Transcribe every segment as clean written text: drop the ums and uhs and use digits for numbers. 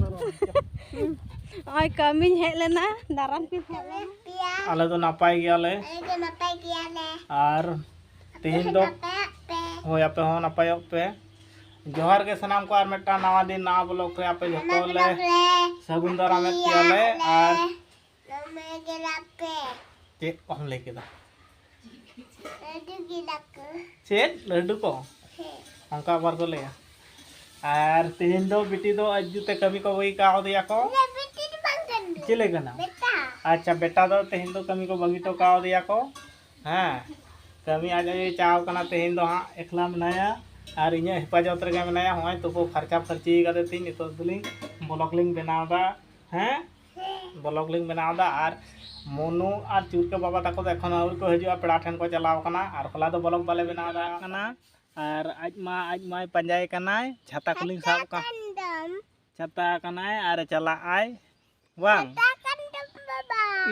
Oi kami hek lena daram ki hek lena. आले तो नापाय गयाले और तेहन दो होय आपे हो नापाय पे जोहार के सनाम को और मेटा नवा दिन ना ब्लॉग रे आपे जतोले सगुन दाराम एतियाले और चेक कहम ले केदा चेक लड्डू को अंका बार को ले और तेहन दो बिटी दो अजुते कमी को वही का दिया को चिले गना अच्छा बेटा दो तेहन दो कमी को बगी तो का दिया को हाँ कमी आज चाव कना तेहन दो हाँ एकला मनाया और इन हेफाजत रे मनाया होय तो को खर्चा खर्ची कदे तीन तो दुलिंग ब्लॉग लिंक बनावदा हैं ब्लॉग लिंक बनावदा और मोनू और चूर के बाबा तक एखन आउर को हजू पेड़ा ठन को चलाव कना और खोला तो ब्लॉग बाले बनावदा कना और आज माय पंजाय कनाय छाता कुलिंग साब का छाता कनाय और चला आय वांग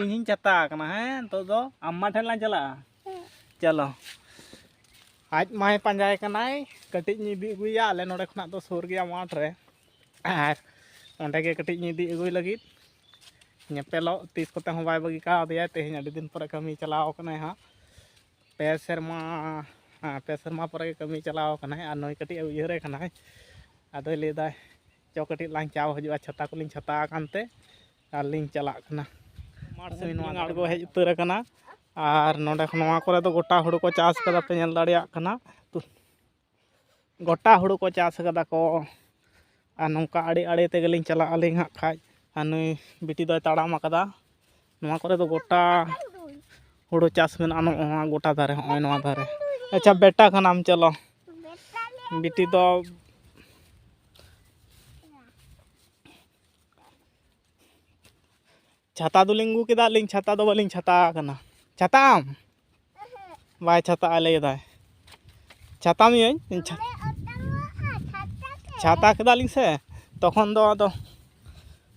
इन छाता कना हैं तो दो अम्मा ठन ला चला चलो आज माय पंजाय कनाय कटिज नि दी गुया आले नोडे खना तो सुर गया माठ रे और ओंडे के कटिज नि दी अगुय लगित नेपेलो तीस कोते हो बाय बगी का दिया तेहन अडी दिन पर कमी चलाव कना हां पे शर्मा पर कमी चलाव कना और नई कटी उयहरे कना आदो लेदा चो कटी लांग चाव हजू छता को लिंग छता कानते और लिंग चला कना माठ से नवा आड़गो हेज उतर कना और नोडे नवा करे तो गोटा हुड़ू को चाष कदा पे नेल दाड़िया कना तो गोटा हुड़ू को चाष कदा को और नौका आड़ी आड़ी ते गलिंग चला आलिंग हां खाज और नई बिटी दो ताड़ाम कदा नवा करे तो गोटा हुड़ू चाष में आनो गोटा धारे होय नवा धारे अच्छा बेटा खानाम चलो बिटी दो छाता दो लिंगू केदा लिंग छाता दो बलिंग छाता कना छाताम बाय छाता आले दाय छाताम ये छाता केदा लिंग से तखन दो आदो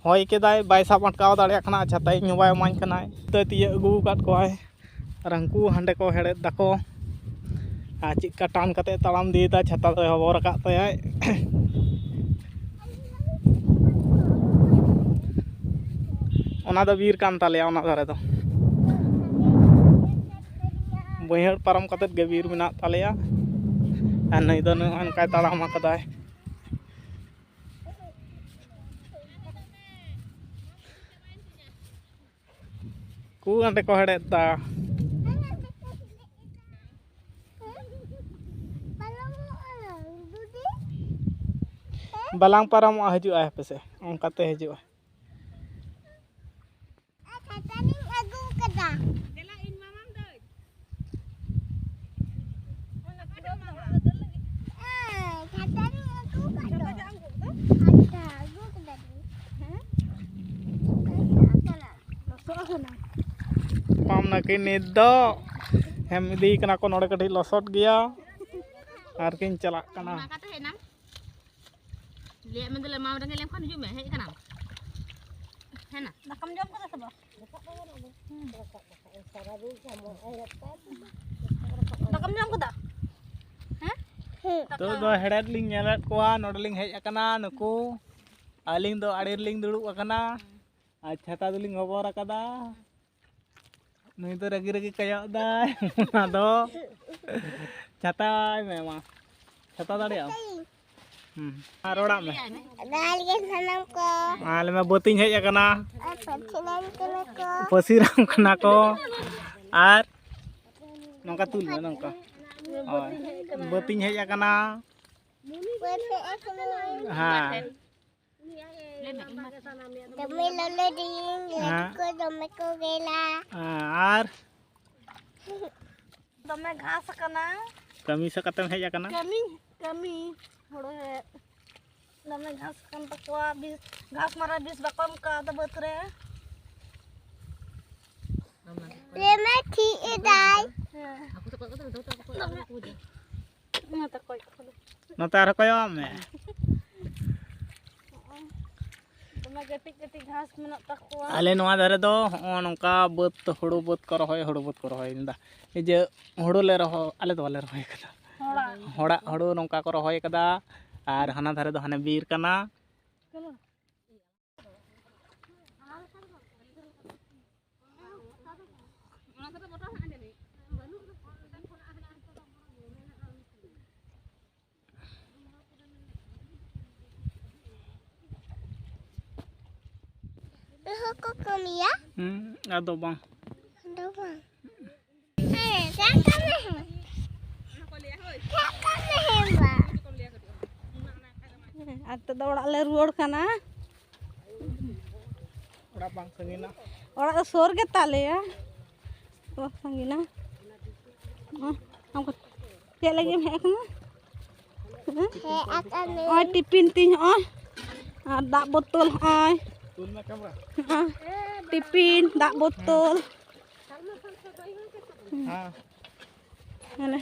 होय केदाय बाय साब अटकाव दाड़िया कना छाता इन बाय माኝ कनाय तो तिय अगु काट कोय रंकू हंडे को हेड़े दको आ चिका टान कते तालाम दीदा छाता तो हबर का तय ओना दो बीर कान ताले ओना धारे दो बहड़ पारम कते गे बीर मेना तालेया और नई दो अनका तालाम कदाय कू अंडे को हेड़े दा बालांग पारम हजु आ पेसे ओंकाते हजु पाम ना कि नित दो हम इदी कना को नोडे कटी लसट गया और किन चला कना ले में दले माव दंगे लेम खान जुमे हे कना है ना नकम जम को सब नकम जम को दा हैं तो दो हेड़त लिंग नेलत कोआ नोडलिंग हेज अकना नुकु आलिंग दो आड़ेर लिंग दुड़ु अकना आ छाता दुलिंग हबर अकदा नई तो रगी रगी कया दा ना दो छाता में मा छाता दाड़िया रोड़ा में आले में बोतिंग हेज अकना पसीराम कना को और नौका तुल में नौका बोतिंग हेज अकना हाँ और दमे घास कना कमी से कतम हेज अकना कमी होड़ो है दमे घास कन तकवा घास मारा 20 बकम का दबत रे मैं ठीक है दाई ना तार कोयो में दमे गटी गटी घास में तकवा आले नवा धारे दो नोंका बत हुड़ो बत को रहोय इंदा ए जे हुड़ो ले रहो आले तो वाले रहोय कदा हड़ा हुड़ो नोंका को रहोय कदा और हाना धारे दो हाने बीर कना kok kami ya? Ada bang. Ada bang. Kakak nih. Kakak nih bang. Atau orang le ruor kana. Orang bang sengina. Orang sor ke tale ya. Wah sengina. हमको क्या लगे है ना? है akan. Oh tipin tin oh. Dak botol ai. Tulna kamera. Tipin dak botol. हाँ Mana?